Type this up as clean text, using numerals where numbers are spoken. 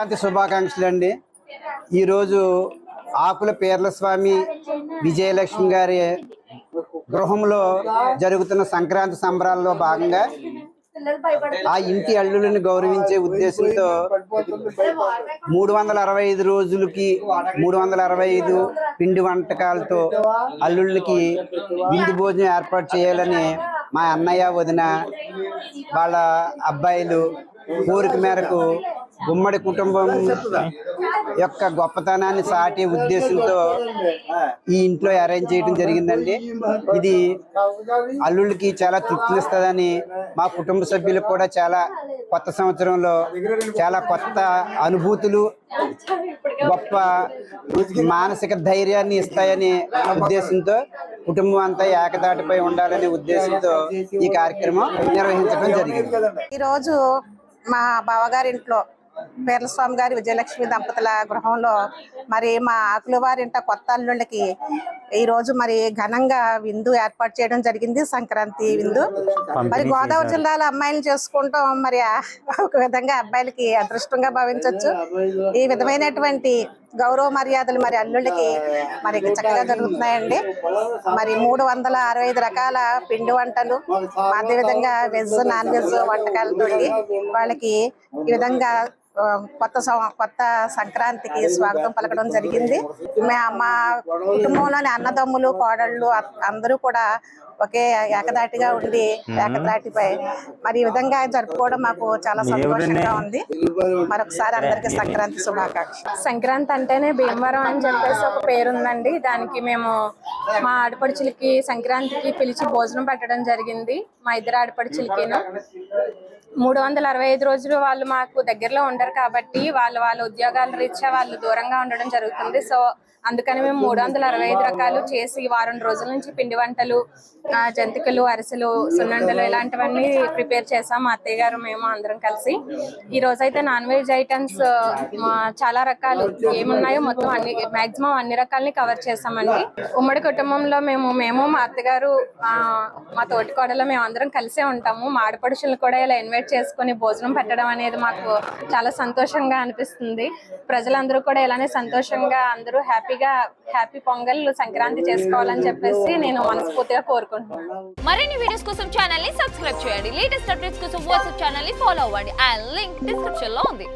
సంక్రాంతి శుభాకాంక్షలు అండి. ఈరోజు ఆకుల పీర్ల స్వామి విజయలక్ష్మి గారి గృహంలో జరుగుతున్న సంక్రాంతి సంబరాల్లో భాగంగా ఆ ఇంటి అల్లులను గౌరవించే ఉద్దేశంతో 365 రోజులకి 365 పిండి వంటకాలతో అల్లుళ్ళకి విందు భోజనం ఏర్పాటు చేయాలని మా అన్నయ్య వదిన వాళ్ళ అబ్బాయిలు కోరిక మేరకు గుమ్మడి కుటుంబం యొక్క గొప్పతనాన్ని సాటే ఉద్దేశంతో ఈ ఇంట్లో అరేంజ్ చేయడం జరిగిందండి. ఇది అల్లుళ్ళకి చాలా తృప్తినిస్తుందని మా కుటుంబ సభ్యులకు కూడా చాలా కొత్త సంవత్సరంలో చాలా కొత్త అనుభూతులు, గొప్ప మానసిక ధైర్యాన్ని ఇస్తాయని ఉద్దేశంతో కుటుంబం అంతా ఏకతాటిపై ఉండాలనే ఉద్దేశంతో ఈ కార్యక్రమం నిర్వహించడం జరిగింది. ఈరోజు మా బావగారింట్లో పీర్ల స్వామి గారి విజయలక్ష్మి దంపతుల గృహంలో మరి మా ఆకుల వారింట కొత్త అల్లుళ్ళకి ఈరోజు మరి ఘనంగా విందు ఏర్పాటు చేయడం జరిగింది. సంక్రాంతి విందు మరి గోదావరి జిల్లాలో అమ్మాయిలు చేసుకుంటాం, మరి ఒక విధంగా అబ్బాయిలకి అదృష్టంగా భావించవచ్చు. ఈ విధమైనటువంటి గౌరవ మర్యాదలు మరి అల్లుళ్ళకి మరి చక్కగా జరుగుతున్నాయండి. మరి 365 రకాల పిండి వంటలు, అదేవిధంగా వెజ్ నాన్ వెజ్ వంటకాలతో వాళ్ళకి ఈ విధంగా కొత్త సంక్రాంతికి స్వాగతం పలకడం జరిగింది. మా కుటుంబంలోని అన్నదమ్ములు, కోడళ్ళు అందరూ కూడా ఒకే ఏకదాటిగా ఉండి ఏకదాటిపై మరి ఈ విధంగా జరుపుకోవడం మాకు చాలా సంతోషంగా ఉంది. మరొకసారి అందరికి సంక్రాంతి శుభాకాంక్షలు. సంక్రాంతి అంటేనే భీమవరం అని చెప్పేసి ఒక పేరుందండి. దానికి మేము మా ఆడపడుచులకి సంక్రాంతికి పిలిచి భోజనం పెట్టడం జరిగింది. మా ఇద్దరు ఆడపడుచులకిను 365 రోజులు వాళ్ళు మాకు దగ్గరలో ఉండరు కాబట్టి వాళ్ళ ఉద్యోగాల రీత్యా వాళ్ళు దూరంగా ఉండడం జరుగుతుంది. సో అందుకని మేము 365 రకాలు చేసి వారం రోజుల నుంచి పిండి వంటలు, జంతికలు, అరిసెలు, సున్నుండలు ఇలాంటివన్నీ ప్రిపేర్ చేసాం. మా అత్తయ్య గారు మేము అందరం కలిసి. ఈ రోజైతే నాన్ వెజ్ ఐటమ్స్ చాలా రకాలు ఏమున్నాయో మొత్తం మాక్సిమం అన్ని రకాలని కవర్ చేసామండి. ఉమ్మడి కుటుంబంలో మేము మా అత్తగారు, మా తోటికోడలో మేము అందరం కలిసే ఉంటాము. మా ఆడపడుచులను కూడా ఇలా ఇన్వైట్ చేసుకుని భోజనం పెట్టడం అనేది మాకు చాలా సంతోషంగా అనిపిస్తుంది. ప్రజలందరూ కూడా ఇలానే సంతోషంగా అందరూ హ్యాపీ పొంగల్ సంక్రాంతి చేసుకోవాలని చెప్పేసి నేను మనస్ఫూర్తిగా కోరుకుంటున్నాను. మరిన్ని వీడియోస్ కోసం ఛానల్ ని సబ్స్క్రైబ్ చేయండి. లేటెస్ట్ అప్డేట్స్ కోసం వాట్సాప్ ఛానల్ ని ఫాలో అవ్వండి. ఆ లింక్ డిస్క్రిప్షన్ లో ఉంది.